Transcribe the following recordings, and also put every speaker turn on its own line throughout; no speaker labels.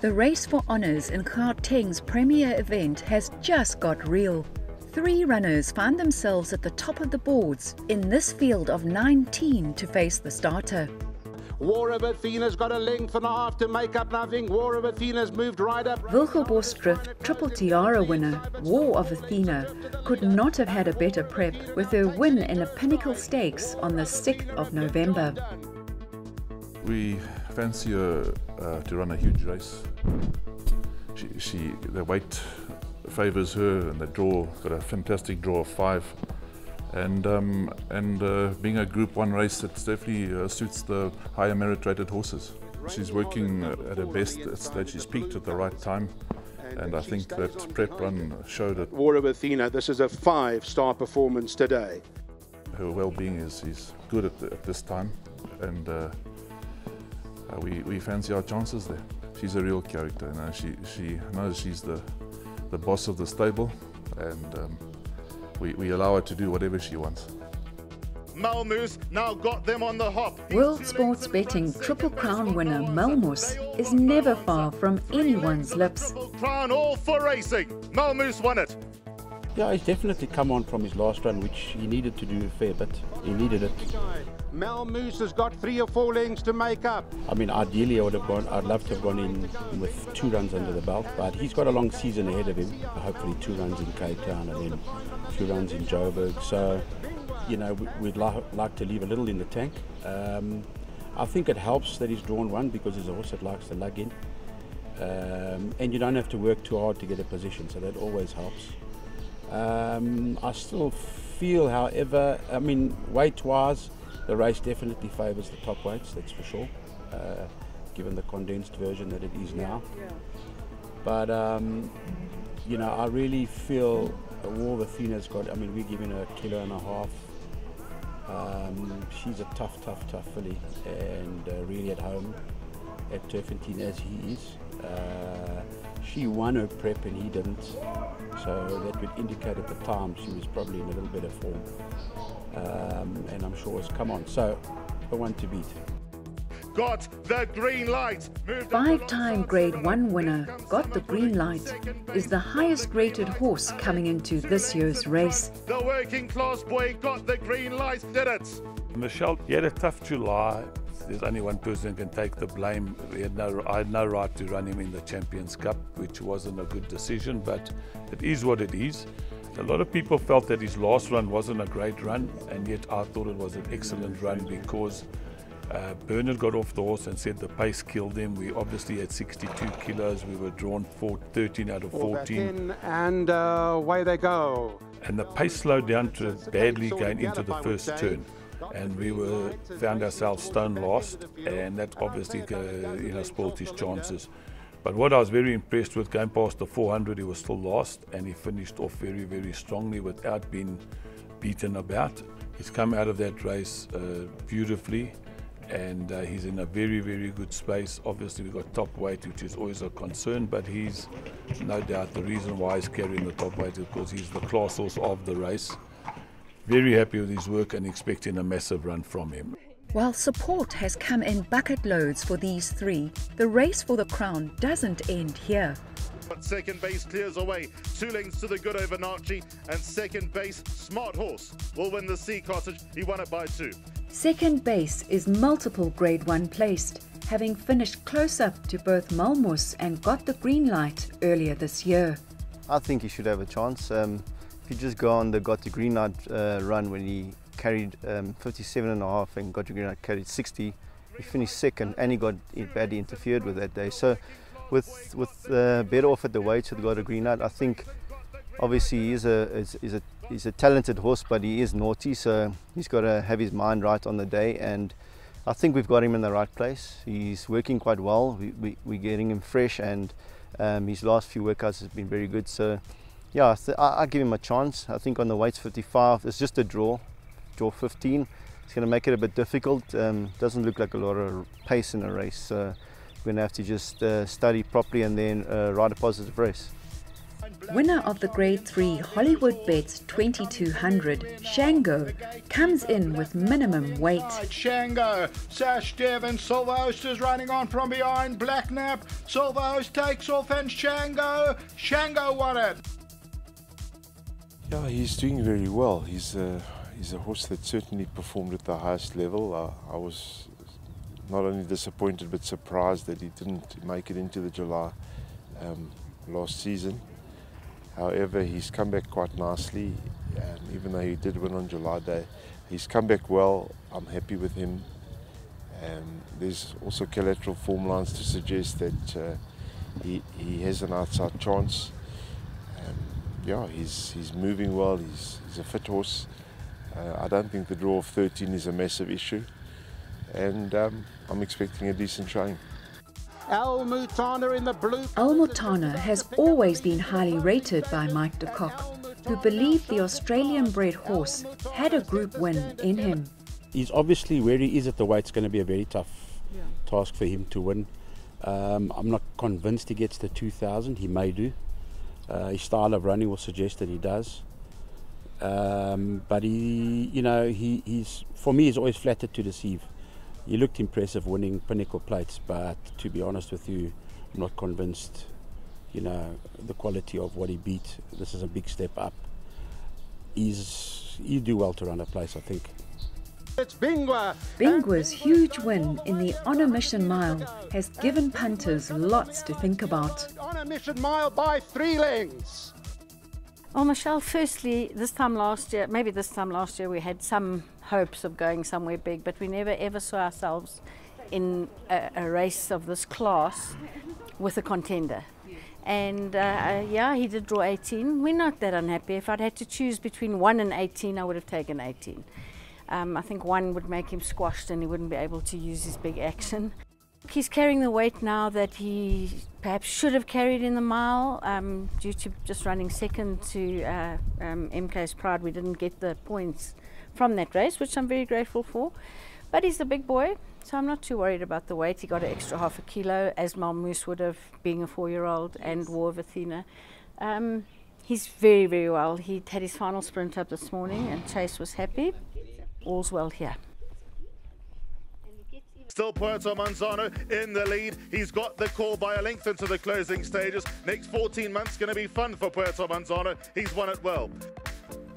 The race for honours in Gauteng's premier event has just got real. 3 runners find themselves at the top of the boards in this field of 19 to face the starter.
War of Athena's got a length and a half to make up nothing. War of Athena's moved right up.
Wilgerbosdrift Triple Tiara winner War of Athena could not have had a better prep with her win in a Pinnacle Stakes on the 6th of November.
We fancy her to run a huge race. The weight favours her, and the draw got a fantastic draw of 5. And being a Group 1 race, it definitely suits the higher merit rated horses. She's working at her best, that she's peaked at the right time, and I think that prep run showed it.
War of Athena, this is a 5-star performance today.
Her well-being is good at this time, and we fancy our chances there. She's a real character, she knows she's the boss of the stable, and we allow her to do whatever she wants.
Malmus now got them on the hop.
World Sports Betting Triple Crown winner Malmus is never far from anyone's lips.
Crown all for racing. Malmus won it.
Yeah, he's definitely come on from his last run, which he needed to do a fair bit. He needed it.
Malmus has got 3 or 4 lengths to make up.
I mean, ideally I'd love to have gone in with 2 runs under the belt, but he's got a long season ahead of him. Hopefully 2 runs in Cape Town and then a few runs in Joburg. So, you know, we'd like to leave a little in the tank. I think it helps that he's drawn 1 because he's a horse that likes to lug in. And you don't have to work too hard to get a position, so that always helps. I still feel, however, I mean, weight-wise, the race definitely favours the top weights, that's for sure, given the condensed version that it is now. But, you know, I really feel War of Athena's got, I mean, we're giving her 1.5 kilos. She's a tough filly, and really at home at Turfentine as he is. She won her prep and he didn't, so that would indicate at the time she was probably in a little bit of form, and I'm sure it's come on, so the one to beat.
Got the green light.
5-time Grade 1 winner Got the Green Light is the highest rated horse coming into this year's race.
The working class boy got the green light, did it.
Michelle, he had a tough July. There's only one person who can take the blame. I had no right to run him in the Champions Cup, which wasn't a good decision, but it is what it is. A lot of people felt that his last run wasn't a great run, and yet I thought it was an excellent run because Bernard got off the horse and said the pace killed him. We obviously had 62 kilos. We were drawn 13 out of 14.
And away they go.
And the pace slowed down to badly going into the first turn. And we found ourselves stone last, and that obviously spoiled his chances. But what I was very impressed with, going past the 400, he was still last, and he finished off very, very strongly without being beaten about. He's come out of that race beautifully, and he's in a very, very good space. Obviously we've got top weight, which is always a concern, but he's no doubt the reason why he's carrying the top weight is because he's the class horse of the race. Very happy with his work and expecting a massive run from him.
While support has come in bucket loads for these 3, the race for the crown doesn't end here.
But second base clears away. 2 lengths to the good over Narchi, and second base, Smart Horse will win the Sea Cottage. He won it by 2.
Second base is multiple Grade 1 placed, having finished close up to both Malmus and Got the Green Light earlier this year.
I think he should have a chance. If you just go on the Got the Green Light run when he carried 57.5 and Got the Green Light carried 60, he finished second and he got badly interfered with that day. So with better off at the weights with Got the Green Light, I think obviously he's a talented horse, but he is naughty, so he's got to have his mind right on the day, and I think we've got him in the right place. He's working quite well. We're getting him fresh, and his last few workouts has been very good. So yeah, I give him a chance. I think on the weights 55, it's just a draw 15. It's going to make it a bit difficult. Doesn't look like a lot of pace in a race. So we're going to have to just study properly and then ride a positive race.
Winner of the Grade 3 Hollywood Bets 2200, Shango, comes in with minimum weight.
Shango, Sash Devon, Silver Host is running on from behind, Blacknap, Silver Host takes off and Shango won it.
Yeah, he's doing very well. He's a horse that certainly performed at the highest level. I was not only disappointed but surprised that he didn't make it into the July last season. However, he's come back quite nicely, and even though he did win on July Day, he's come back well. I'm happy with him. There's also collateral form lines to suggest that he has an outside chance. Yeah, he's moving well. He's a fit horse. I don't think the draw of 13 is a massive issue, and I'm expecting a decent showing.
Al Mutana in the blue.
Al Mutana has always been highly rated by Mike de Kock, who believed the Australian-bred horse had a group win in him.
He's obviously, where he is at the weight, it's going to be a very tough task for him to win. I'm not convinced he gets the 2000. He may do. His style of running will suggest that he does. But he's for me, he's always flattered to deceive. He looked impressive winning Pinnacle Plates, but to be honest with you, I'm not convinced, the quality of what he beat. This is a big step up. He'd do well to run a place, I think.
It's Bingwa.
Bingwa's huge win in the On a Mission Mile has given punters lots to think about.
On a Mission Mile by 3 lengths.
Well, Michelle, firstly, this time last year we had some hopes of going somewhere big, but we never ever saw ourselves in a race of this class with a contender. And he did draw 18. We're not that unhappy. If I'd had to choose between 1 and 18, I would have taken 18. I think 1 would make him squashed and he wouldn't be able to use his big action. He's carrying the weight now that he perhaps should have carried in the mile. Due to just running second to MK's Pride, we didn't get the points from that race, which I'm very grateful for. But he's a big boy, so I'm not too worried about the weight. He got an extra half a kilo, as Malmoose would have, being a 4-year-old, and War of Athena. He's very, very well. He had his final sprint up this morning, and Chase was happy. All's well here.
Still Puerto Manzano in the lead. He's got the call by a length into the closing stages. Next 14 months going to be fun for Puerto Manzano. He's won it well.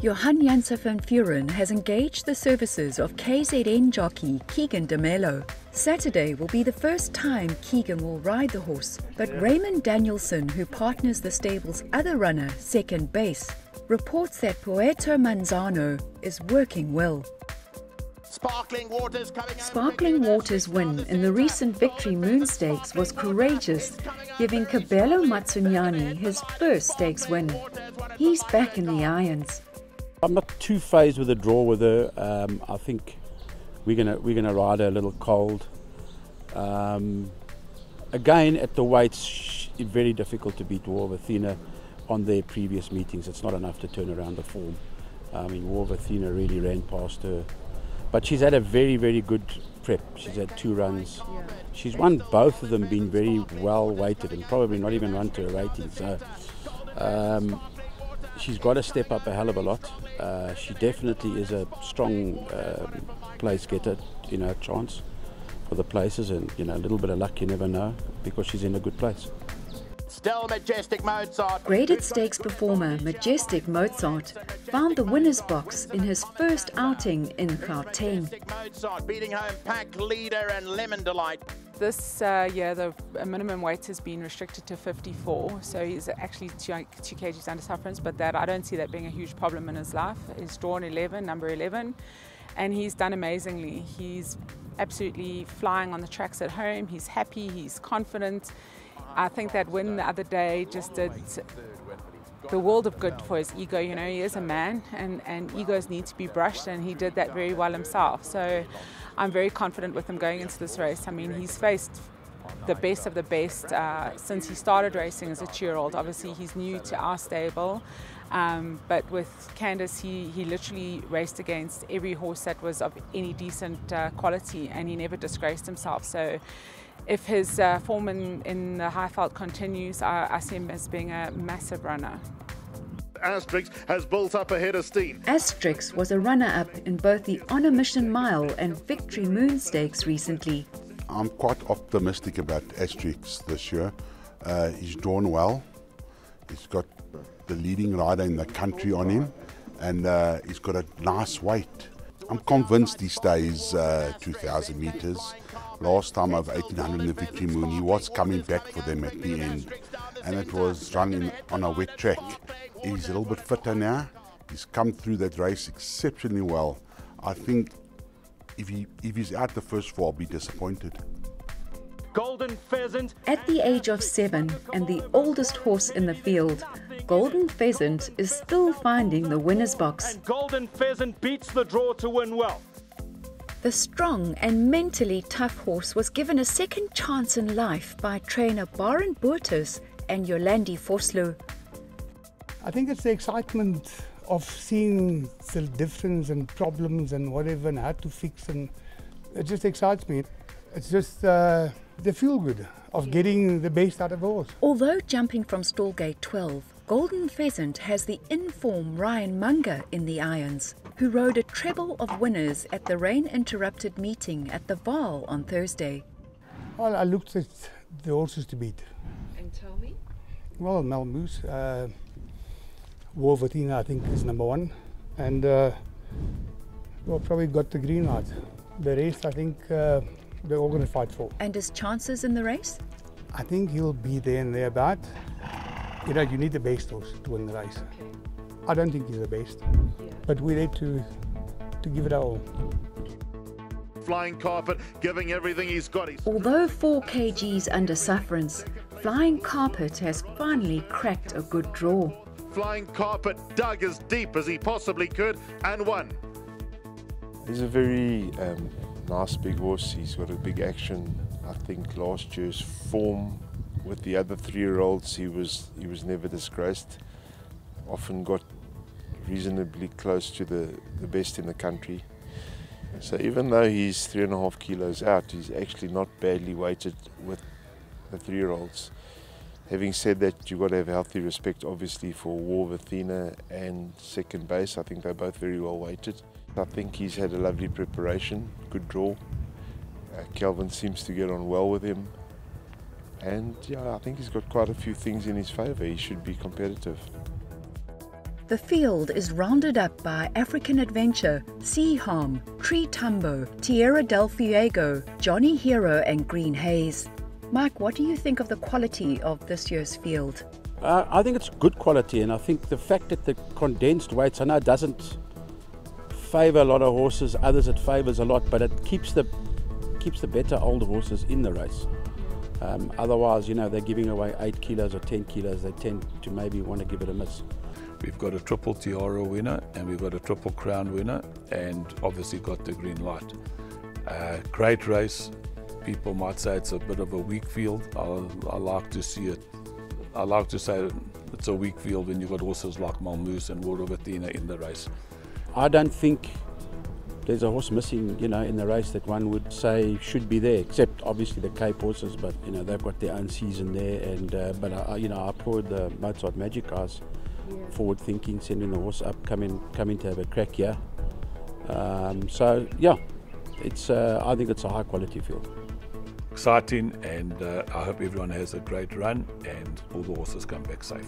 Johan Janse van Vuren has engaged the services of KZN jockey Keegan de Mello. Saturday will be the first time Keegan will ride the horse, but Raymond Danielson, who partners the stable's other runner, Second Base, reports that Puerto Manzano is working well.
Sparkling Waters coming out.
Sparkling Waters' win in the recent Victory Moon Stakes was courageous, giving Cabello Matsunyani his first stakes win. He's back in the irons.
I'm not too phased with the draw with her. I think we're gonna ride her a little cold. Again, at the weights, it's very difficult to beat War of Athena on their previous meetings. It's not enough to turn around the form. War of Athena really ran past her. But she's had a very, very good prep. She's had 2 runs. She's won both of them, been very well weighted and probably not even run to a rating. So she's got to step up a hell of a lot. She definitely is a strong place getter, chance for the places, and a little bit of luck, you never know, because she's in a good place.
Still Majestic Mozart.
Graded stakes performer Majestic Mozart found the winner's box in his first outing in Gauteng.
Mozart beating home Pack Leader and Lemon Delight.
This year the minimum weight has been restricted to 54, so he's actually 2 kgs under sufferance, but I don't see that being a huge problem in his life. He's drawn 11, number 11, and he's done amazingly. He's absolutely flying on the tracks at home. He's happy, he's confident. I think that win the other day just did the world of good for his ego. He is a man, and egos need to be brushed, and he did that very well himself. So I'm very confident with him going into this race. I mean, he's faced the best of the best since he started racing as a 2-year-old. Obviously, he's new to our stable, but with Candace, he literally raced against every horse that was of any decent quality, and he never disgraced himself. So if his form in the Highveld continues, I see him as being a massive runner.
Asterix has built up ahead of steam.
Asterix was a runner-up in both the Honor Mission Mile and Victory Moon Stakes recently.
I'm quite optimistic about Asterix this year. He's drawn well. He's got the leading rider in the country on him, and he's got a nice weight. I'm convinced he stays 2,000 meters. Last time over 1,800 in the Victory Moon, he was coming back for them at the end, and it was running on a wet track. He's a little bit fitter now. He's come through that race exceptionally well. I think if he's out the first four, I'll be disappointed.
Golden Pheasant.
At the age of 7 and the oldest horse in the field, Golden Pheasant is still finding the winner's box.
And Golden Pheasant beats the draw to win well.
The strong and mentally tough horse was given a second chance in life by trainer Baron Boertes and Yolandi Vosloo.
I think it's the excitement of seeing the difference and problems and whatever and how to fix, and it just excites me. It's just the feel-good of getting the best out of a horse.
Although jumping from Stallgate 12, Golden Pheasant has the in-form Ryan Munger in the irons, who rode a treble of winners at the rain-interrupted meeting at the Vaal on Thursday.
Well, I looked at the horses to beat.
And tell me?
Well, Malmoose, War of Athena, I think, is number 1. And well, probably got the green light. The rest, I think, they're all going to fight for.
And his chances in the race?
I think he'll be there and thereabout. You know, you need the best horse to win the race. Okay. I don't think he's the best, but we're there to give it our all.
Flying Carpet giving everything he's got.
Although 4 kgs under sufferance, Flying Carpet has finally cracked a good draw.
Flying Carpet dug as deep as he possibly could and won.
He's a very nice big horse. He's got a big action. I think last year's form with the other 3-year-olds, he was never disgraced. Often got reasonably close to the best in the country. So even though he's 3.5 kilos out, he's actually not badly weighted with the 3-year-olds. Having said that, you've got to have healthy respect, obviously, for War of Athena and Second Base. I think they're both very well weighted. I think he's had a lovely preparation, good draw. Kelvin seems to get on well with him. And yeah, I think he's got quite a few things in his favour. He should be competitive.
The field is rounded up by African Adventure, Sea Harm, Tree Tumbo, Tierra del Fuego, Johnny Hero and Green Haze. Mike, what do you think of the quality of this year's field?
I think it's good quality, and I think the fact that the condensed weights, I know it doesn't favour a lot of horses, others it favours a lot, but it keeps the better older horses in the race. Otherwise, you know, they're giving away 8 kilos or 10 kilos, they tend to maybe want to give it a miss.
We've got a triple tiara winner and we've got a triple crown winner, and obviously got the green light. Great race. People might say it's a bit of a weak field. I like to see it. I like to say it's a weak field when you've got horses like Malmoose and War of Athena in the race.
I don't think there's a horse missing, you know, in the race that one would say should be there, except obviously the Cape horses. But you know, they've got their own season there. And but I applaud the Mozart Magic guys, forward thinking, sending the horse up, coming to have a crack here. So yeah, it's I think it's a high quality field.
Exciting, and I hope everyone has a great run and all the horses come back safe.